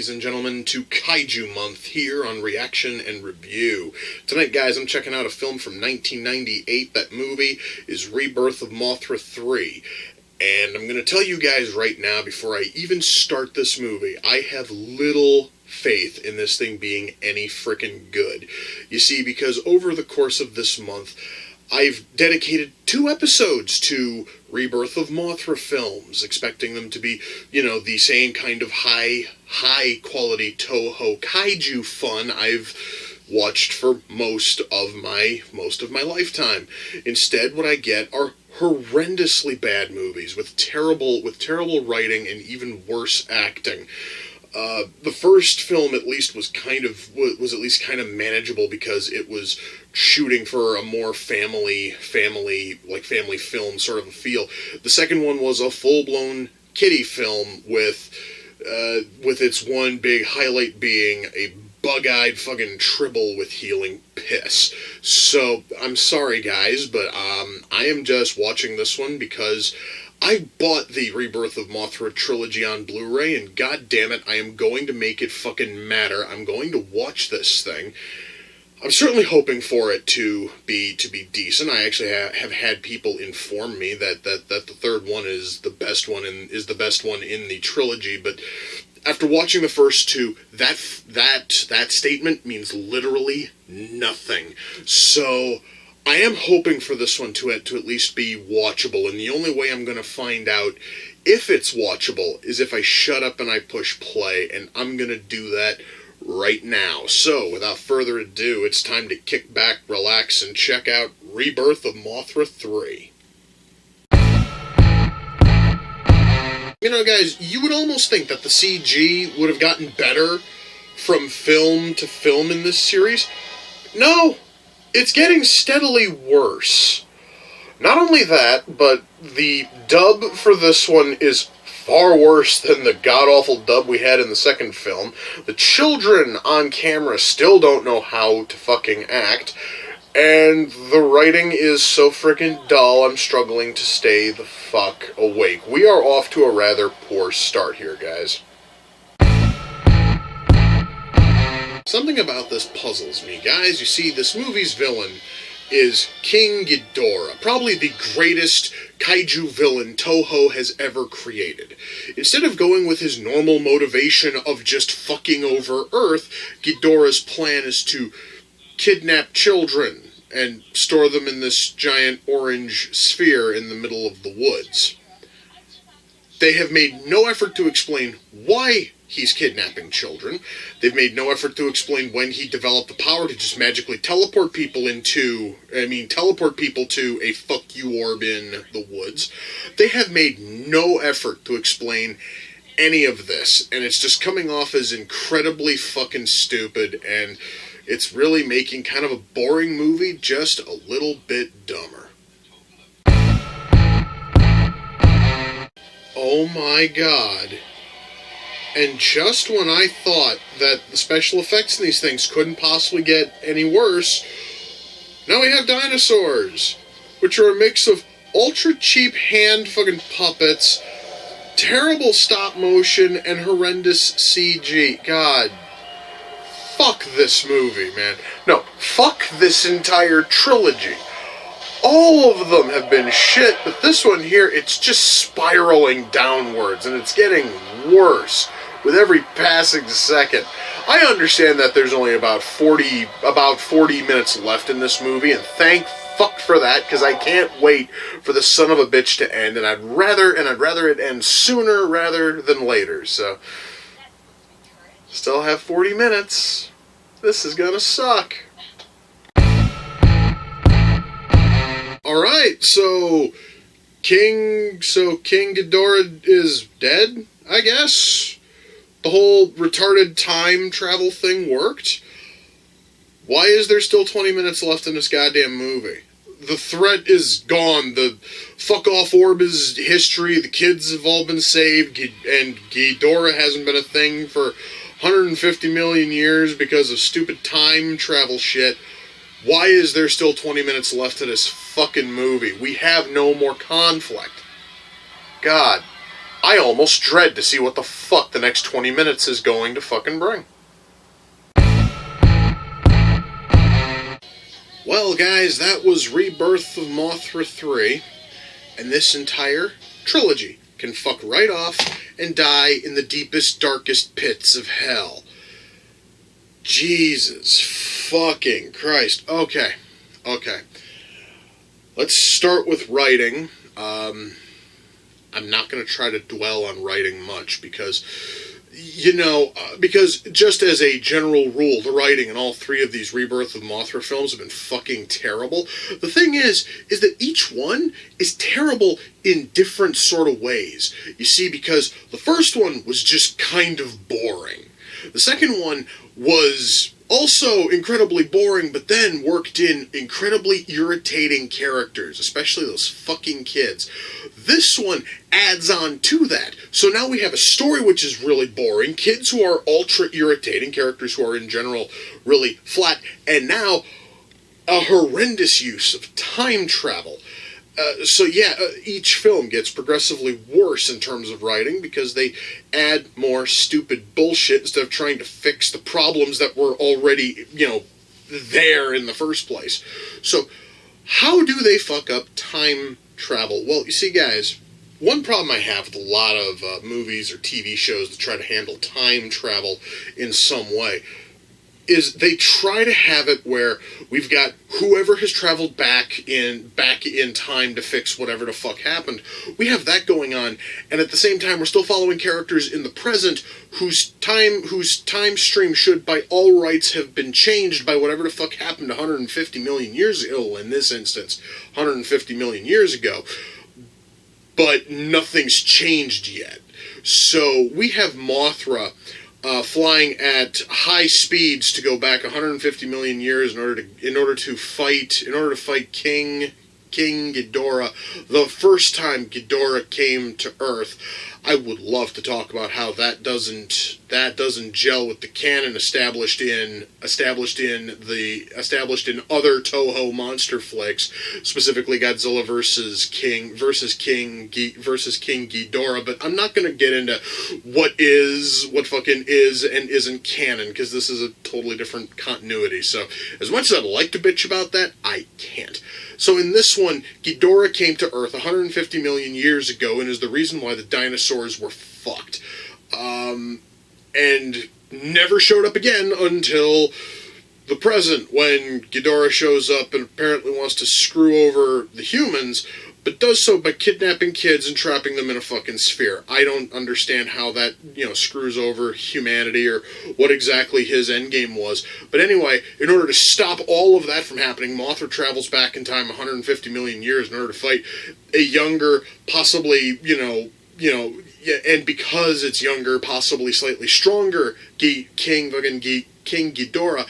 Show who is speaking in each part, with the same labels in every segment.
Speaker 1: ladies and gentlemen, to Kaiju Month here on Reaction and Review. Tonight, guys, I'm checking out a film from 1998. That movie is Rebirth of Mothra 3. And I'm going to tell you guys right now, before I even start this movie, I have little faith in this thing being any frickin' good. You see, because over the course of this month, I've dedicated 2 episodes to Rebirth of Mothra films, expecting them to be, the same kind of high quality Toho kaiju fun I've watched for most of my lifetime. Instead, what I get are horrendously bad movies with terrible writing and even worse acting. The first film at least was at least kind of manageable because it was shooting for a more family film sort of a feel. The second one was a full-blown kiddie film with its one big highlight being a bug-eyed fucking tribble with healing piss. So, I'm sorry guys, but I am just watching this one because I bought the Rebirth of Mothra trilogy on Blu-ray, and goddammit, I am going to make it fucking matter. I'm going to watch this thing. I'm certainly hoping for it to be decent. I actually have had people inform me that the third one is the best one in the trilogy, but after watching the first 2, that statement means literally nothing. So I am hoping for this one to at least be watchable, and the only way I'm going to find out if it's watchable is if I shut up and I push play, and I'm going to do that right now. So, without further ado, it's time to kick back, relax, and check out Rebirth of Mothra 3. Guys, you would almost think that the CG would have gotten better from film to film in this series. No! It's getting steadily worse. Not only that, but the dub for this one is far worse than the god-awful dub we had in the second film. The children on camera still don't know how to fucking act, and the writing is so frickin' dull, I'm struggling to stay the fuck awake. We are off to a rather poor start here, guys. Something about this puzzles me, guys. You see, this movie's villain is King Ghidorah, probably the greatest kaiju villain Toho has ever created. Instead of going with his normal motivation of just fucking over Earth, Ghidorah's plan is to kidnap children and store them in this giant orange sphere in the middle of the woods. They have made no effort to explain why he's kidnapping children. They've made no effort to explain when he developed the power to just magically teleport people to a fuck you orb in the woods. They have made no effort to explain any of this, and it's just coming off as incredibly fucking stupid, and it's really making kind of a boring movie just a little bit dumber. Oh my god. And just when I thought that the special effects in these things couldn't possibly get any worse, now we have dinosaurs, which are a mix of ultra-cheap hand fucking puppets, terrible stop motion, and horrendous CG. God. Fuck this movie, man. No, fuck this entire trilogy. All of them have been shit, but this one here, it's just spiraling downwards, and it's getting worse with every passing second. I understand that there's only about 40 minutes left in this movie, and thank fuck for that, because I can't wait for the son of a bitch to end, and I'd rather it end sooner rather than later, so still have 40 minutes. This is gonna suck. Alright, so King Ghidorah is dead, I guess? The whole retarded time travel thing worked? Why is there still 20 minutes left in this goddamn movie? The threat is gone. The fuck-off orb is history. The kids have all been saved. And Ghidorah hasn't been a thing for 150 million years because of stupid time travel shit. Why is there still 20 minutes left to this fucking movie? We have no more conflict. God I almost dread to see what the fuck the next 20 minutes is going to fucking bring. Well, guys, that was Rebirth of Mothra 3, and this entire trilogy can fuck right off and die in the deepest, darkest pits of hell. Jesus fucking Christ. Okay. Let's start with writing. I'm not going to try to dwell on writing much because, because just as a general rule, the writing in all three of these Rebirth of Mothra films have been fucking terrible. The thing is that each one is terrible in different sort of ways. You see, because the first one was just kind of boring. The second one was also incredibly boring, but then worked in incredibly irritating characters, especially those fucking kids. This one adds on to that. So now we have a story which is really boring, kids who are ultra irritating, characters who are in general really flat, and now a horrendous use of time travel. Each film gets progressively worse in terms of writing because they add more stupid bullshit instead of trying to fix the problems that were already, there in the first place. So, how do they fuck up time travel? Well, you see, guys, one problem I have with a lot of movies or TV shows that try to handle time travel in some way is they try to have it where we've got whoever has traveled back in time to fix whatever the fuck happened. We have that going on, and at the same time we're still following characters in the present whose time stream should by all rights have been changed by whatever the fuck happened 150 million years ago, in this instance 150 million years ago, but nothing's changed yet. So we have Mothra flying at high speeds to go back 150 million years in order to fight King Ghidorah the first time Ghidorah came to Earth. I would love to talk about how that doesn't gel with the canon established in other Toho monster flicks, specifically Godzilla versus King Ghidorah. But I'm not going to get into what fucking is and isn't canon, because this is a totally different continuity. So as much as I'd like to bitch about that, I can't. So in this one, Ghidorah came to Earth 150 million years ago and is the reason why the dinosaurs were fucked. And never showed up again until the present, when Ghidorah shows up and apparently wants to screw over the humans, but does so by kidnapping kids and trapping them in a fucking sphere. I don't understand how that, screws over humanity or what exactly his endgame was. But anyway, in order to stop all of that from happening, Mothra travels back in time 150 million years in order to fight a younger, possibly, and because it's younger, possibly slightly stronger King Ghidorah.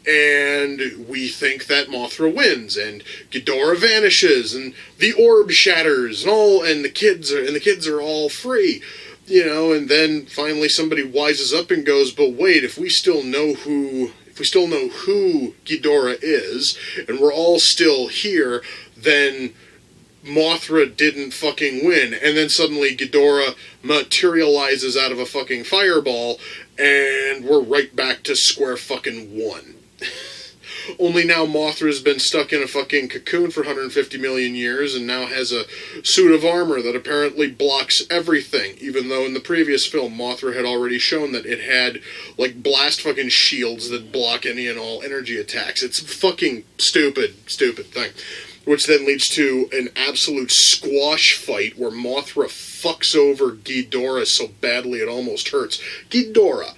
Speaker 1: And we think that Mothra wins, and Ghidorah vanishes, and the orb shatters, and the kids are all free, and then finally somebody wises up and goes, but wait, if we still know who Ghidorah is, and we're all still here, then Mothra didn't fucking win. And then suddenly Ghidorah materializes out of a fucking fireball, and we're right back to square fucking one. Only now Mothra's been stuck in a fucking cocoon for 150 million years and now has a suit of armor that apparently blocks everything, even though in the previous film Mothra had already shown that it had, blast fucking shields that block any and all energy attacks. It's a fucking stupid thing. Which then leads to an absolute squash fight where Mothra fucks over Ghidorah so badly it almost hurts. Ghidorah,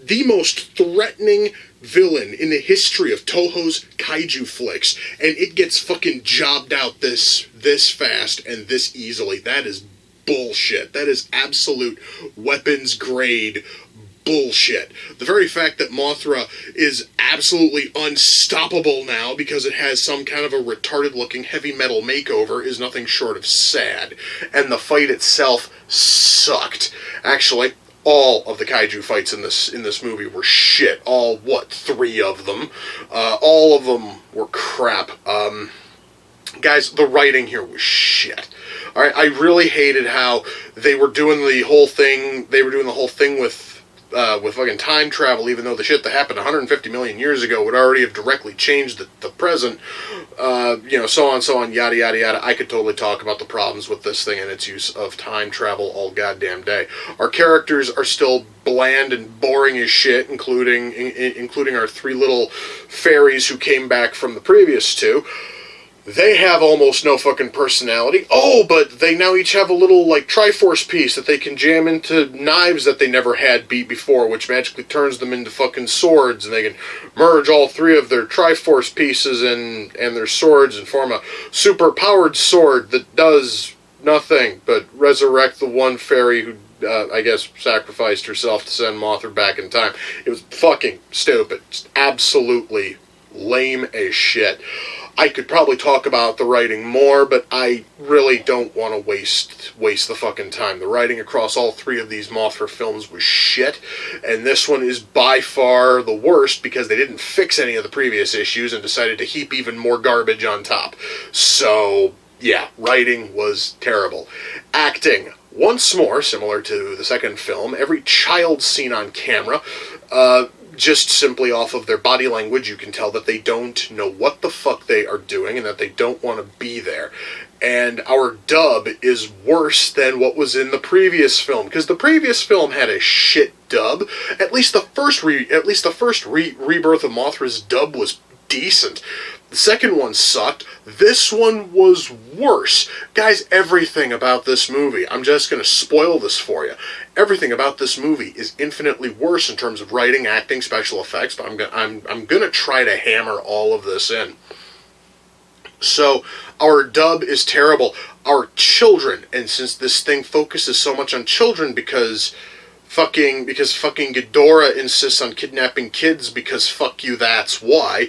Speaker 1: the most threatening villain in the history of Toho's kaiju flicks, and it gets fucking jobbed out this fast and this easily. That is bullshit. That is absolute weapons grade bullshit. The very fact that Mothra is absolutely unstoppable now because it has some kind of a retarded looking heavy metal makeover is nothing short of sad. And the fight itself sucked. Actually, all of the kaiju fights in this movie were shit. All, 3 of them? All of them were crap. Guys, the writing here was shit. All right, I really hated how they were doing the whole thing. They were doing the whole thing with fucking time travel, even though the shit that happened 150 million years ago would already have directly changed the present. So on, yada yada yada. I could totally talk about the problems with this thing and its use of time travel all goddamn day. Our characters are still bland and boring as shit, including our three little fairies who came back from the previous two. They have almost no fucking personality. Oh, but they now each have a little, like, Triforce piece that they can jam into knives that they never had beat before, which magically turns them into fucking swords, and they can merge all three of their Triforce pieces and their swords and form a super-powered sword that does nothing but resurrect the one fairy who, I guess, sacrificed herself to send Mothra back in time. It was fucking stupid. Just absolutely lame as shit. I could probably talk about the writing more, but I really don't want to waste the fucking time. The writing across all three of these Mothra films was shit, and this one is by far the worst because they didn't fix any of the previous issues and decided to heap even more garbage on top. So, yeah, writing was terrible. Acting, once more, similar to the second film, every child seen on camera, just simply off of their body language, you can tell that they don't know what the fuck they are doing and that they don't want to be there. And our dub is worse than what was in the previous film, because the previous film had a shit dub. At least the first Rebirth of Mothra's dub was decent. The second one sucked. This one was worse. Guys, everything about this movie, I'm just going to spoil this for you. Everything about this movie is infinitely worse in terms of writing, acting, special effects, but I'm going to try to hammer all of this in. So, our dub is terrible. Our children, and since this thing focuses so much on children because fucking Ghidorah insists on kidnapping kids because fuck you, that's why.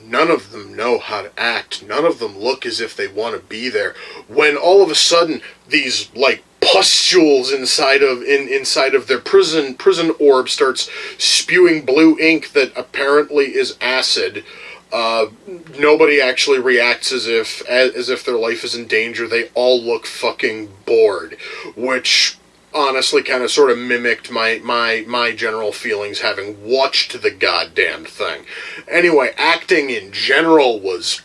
Speaker 1: None of them know how to act. None of them look as if they want to be there. When all of a sudden these like pustules inside of their prison orb starts spewing blue ink that apparently is acid. Nobody actually reacts as if their life is in danger. They all look fucking bored, which honestly kind of sort of mimicked my general feelings having watched the goddamn thing. Anyway, acting in general was,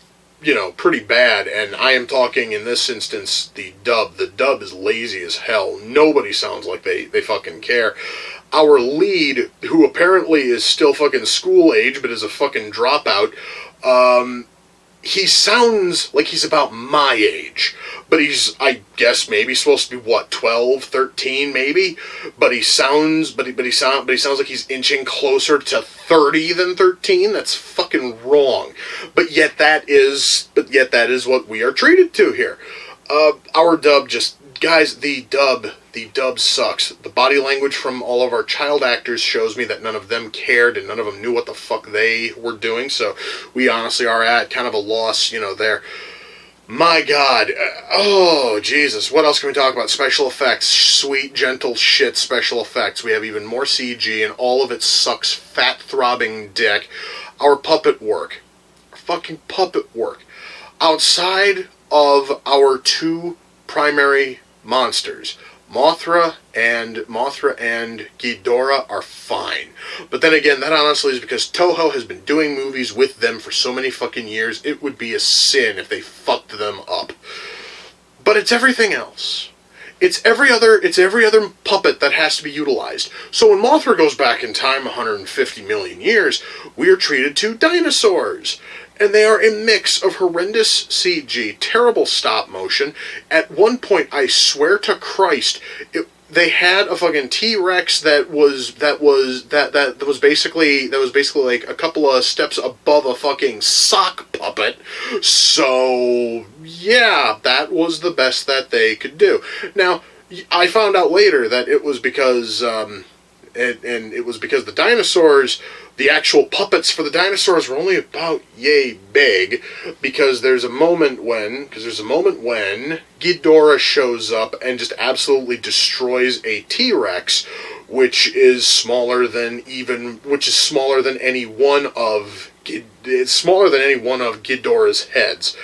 Speaker 1: pretty bad, and I am talking in this instance the dub. The dub is lazy as hell. Nobody sounds like they fucking care. Our lead, who apparently is still fucking school age but is a fucking dropout, he sounds like he's about my age, but he's, I guess, maybe supposed to be, 12, 13, maybe? But he sounds like he's inching closer to 30 than 13. That's fucking wrong. But yet that is what we are treated to here. Our dub just, guys, the dub sucks. The body language from all of our child actors shows me that none of them cared and none of them knew what the fuck they were doing, so we honestly are at kind of a loss, there. My God. Oh, Jesus. What else can we talk about? Special effects. Sweet, gentle shit special effects. We have even more CG, and all of it sucks fat-throbbing dick. Our puppet work. Our fucking puppet work. Outside of our two primary monsters, Mothra and Ghidorah are fine. But then again, that honestly is because Toho has been doing movies with them for so many fucking years, it would be a sin if they fucked them up. But it's everything else. It's every other puppet that has to be utilized. So when Mothra goes back in time 150 million years, we are treated to dinosaurs. And they are a mix of horrendous CG, terrible stop motion. At one point, I swear to Christ, they had a fucking T-Rex that was basically like a couple of steps above a fucking sock puppet. So yeah, that was the best that they could do. Now, I found out later that it was because it was because the dinosaurs, the actual puppets for the dinosaurs were only about yay big, because there's a moment when Ghidorah shows up and just absolutely destroys a T-Rex, which is smaller than any one of Ghidorah's heads.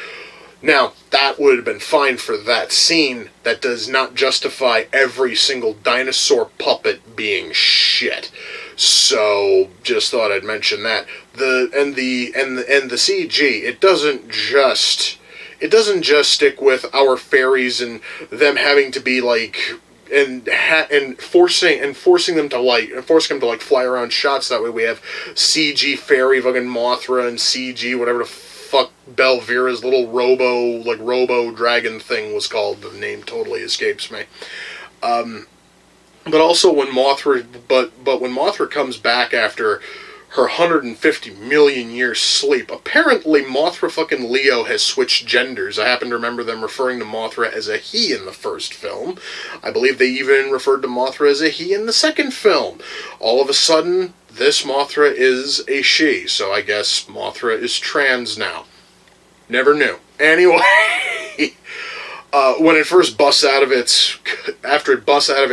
Speaker 1: Now, that would have been fine for that scene. That does not justify every single dinosaur puppet being shit. So, just thought I'd mention that. The CG, it doesn't just stick with our fairies and them having to be like and forcing them to like fly around shots. That way we have CG fairy fucking Mothra and CG whatever the fuck Belvira's little robo dragon thing was called. The name totally escapes me. But also when Mothra when Mothra comes back after her 150 million year sleep, apparently Mothra fucking Leo has switched genders. I happen to remember them referring to Mothra as a he in the first film. I believe they even referred to Mothra as a he in the second film. All of a sudden, this Mothra is a she, so I guess Mothra is trans now. Never knew. Anyway, when it first busts out of its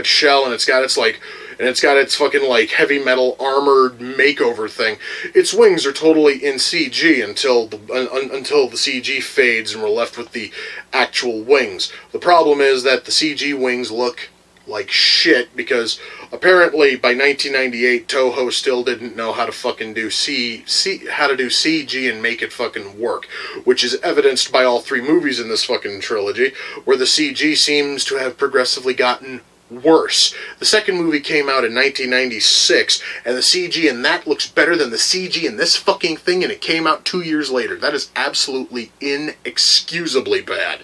Speaker 1: shell and it's got its fucking like heavy metal armored makeover thing, its wings are totally in CG until the CG fades and we're left with the actual wings. The problem is that the CG wings look like shit because apparently by 1998 Toho still didn't know how to fucking do CG and make it fucking work, which is evidenced by all three movies in this fucking trilogy, where the CG seems to have progressively gotten worse. The second movie came out in 1996, and the CG in that looks better than the CG in this fucking thing, and it came out 2 years later. That is absolutely inexcusably bad.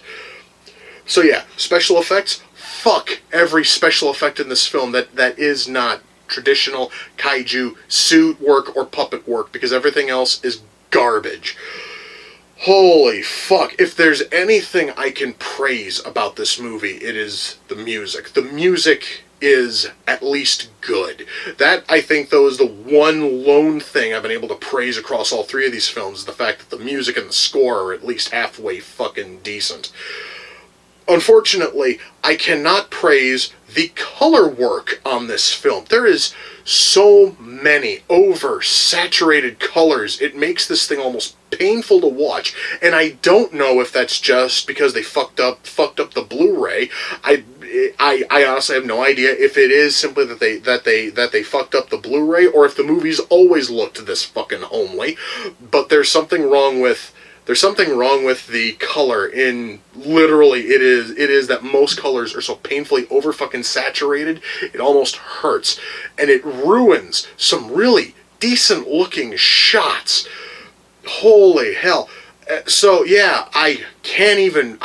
Speaker 1: So yeah, special effects. Fuck every special effect in this film that is not traditional kaiju suit work or puppet work, because everything else is garbage. Holy fuck. If there's anything I can praise about this movie, it is the music. The music is at least good. That, I think, though, is the one lone thing I've been able to praise across all three of these films, is the fact that the music and the score are at least halfway fucking decent. Unfortunately, I cannot praise the color work on this film. There is so many over-saturated colors, it makes this thing almost painful to watch. And I don't know if that's just because they fucked up the Blu-ray. I honestly have no idea if it is simply that they fucked up the Blu-ray, or if the movies always looked this fucking homely. But there's something wrong with the color. In literally, it is that most colors are so painfully over fucking saturated, it almost hurts, and it ruins some really decent looking shots. Holy hell. So yeah, I can't even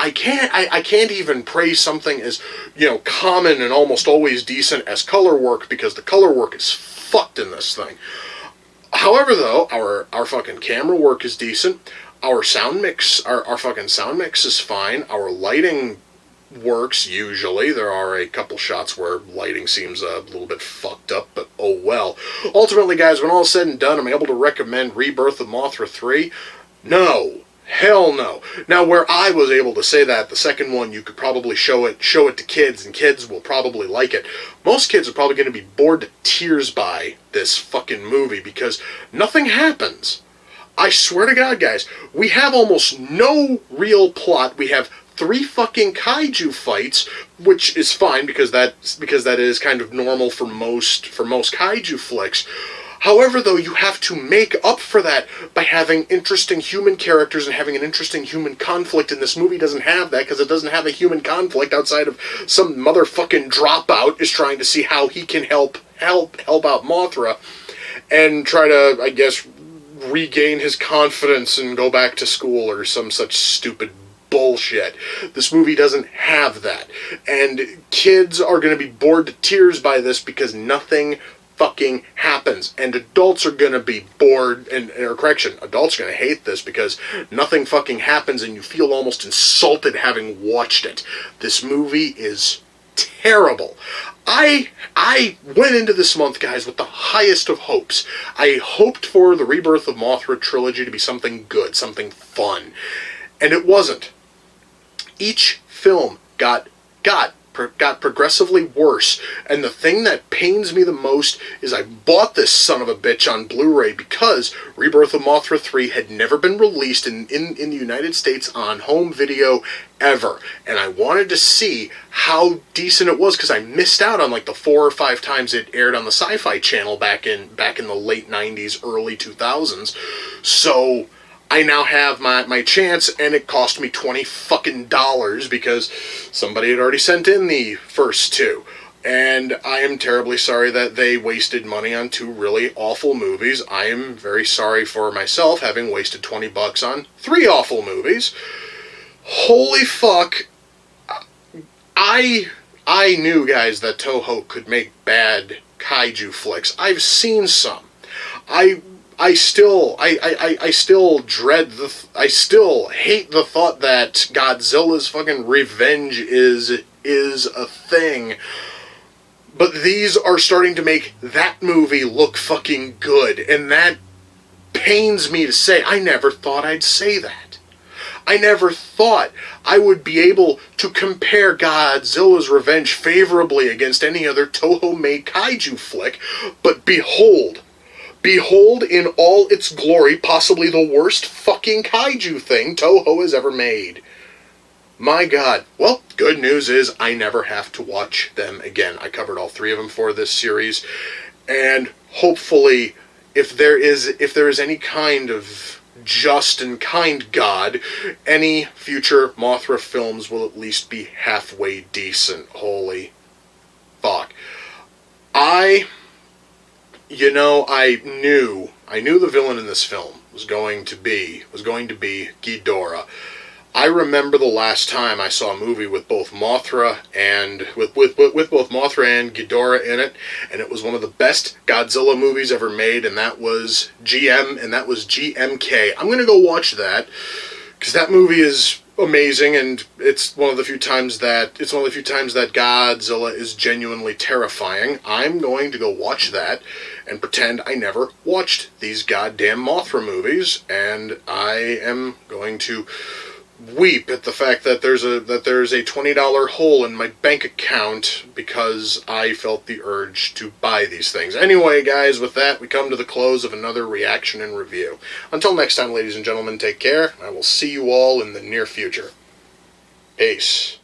Speaker 1: praise something as, common and almost always decent as color work, because the color work is fucked in this thing. However, though, our fucking camera work is decent. Our sound mix, our fucking sound mix is fine. Our lighting works usually. There are a couple shots where lighting seems a little bit fucked up, but oh well. Ultimately, guys, when all is said and done, I'm able to recommend Rebirth of Mothra 3? No. Hell no. Now, where I was able to say that, the second one, you could probably show it to kids, and kids will probably like it. Most kids are probably going to be bored to tears by this fucking movie, because nothing happens. I swear to God, guys, we have almost no real plot. We have 3 fucking kaiju fights, which is fine because that is kind of normal for most kaiju flicks. However, though, you have to make up for that by having interesting human characters and having an interesting human conflict, and this movie doesn't have that because it doesn't have a human conflict outside of some motherfucking dropout is trying to see how he can help out Mothra and try to, I guess, regain his confidence and go back to school or some such stupid bullshit. This movie doesn't have that. And kids are going to be bored to tears by this because nothing fucking happens. And adults are going to be bored, adults are going to hate this because nothing fucking happens and you feel almost insulted having watched it. This movie is terrible. I went into this month, guys, with the highest of hopes. I hoped for the Rebirth of Mothra trilogy to be something good, something fun. And it wasn't. Each film got got progressively worse. And the thing that pains me the most is I bought this son of a bitch on Blu-ray because Rebirth of Mothra 3 had never been released in the United States on home video ever. And I wanted to see how decent it was because I missed out on like the 4 or 5 times it aired on the Sci-Fi Channel back in the late 90s, early 2000s. So I now have my chance, and it cost me $20 fucking because somebody had already sent in the first 2. And I am terribly sorry that they wasted money on 2 really awful movies. I am very sorry for myself having wasted $20 on 3 awful movies. Holy fuck. I knew, guys, that Toho could make bad kaiju flicks. I've seen some. I still dread I still hate the thought that Godzilla's fucking revenge is a thing. But these are starting to make that movie look fucking good, and that pains me to say. I never thought I'd say that. I never thought I would be able to compare Godzilla's Revenge favorably against any other Toho-made kaiju flick, but behold in all its glory, possibly the worst fucking kaiju thing Toho has ever made. My God. Well, good news is I never have to watch them again. I covered all 3 of them for this series, and hopefully, if there is any kind of just and kind God, any future Mothra films will at least be halfway decent. Holy fuck. I knew the villain in this film was going to be Ghidorah. I remember the last time I saw a movie with both Mothra and with both Mothra and Ghidorah in it, and it was one of the best Godzilla movies ever made, and that was GMK. I'm gonna go watch that because that movie is amazing, and it's one of the few times that Godzilla is genuinely terrifying. I'm going to go watch that and pretend I never watched these goddamn Mothra movies, and I am going to weep at the fact that there's a $20 hole in my bank account because I felt the urge to buy these things. Anyway, guys, with that, we come to the close of another reaction and review. Until next time, ladies and gentlemen, take care. I will see you all in the near future. Peace.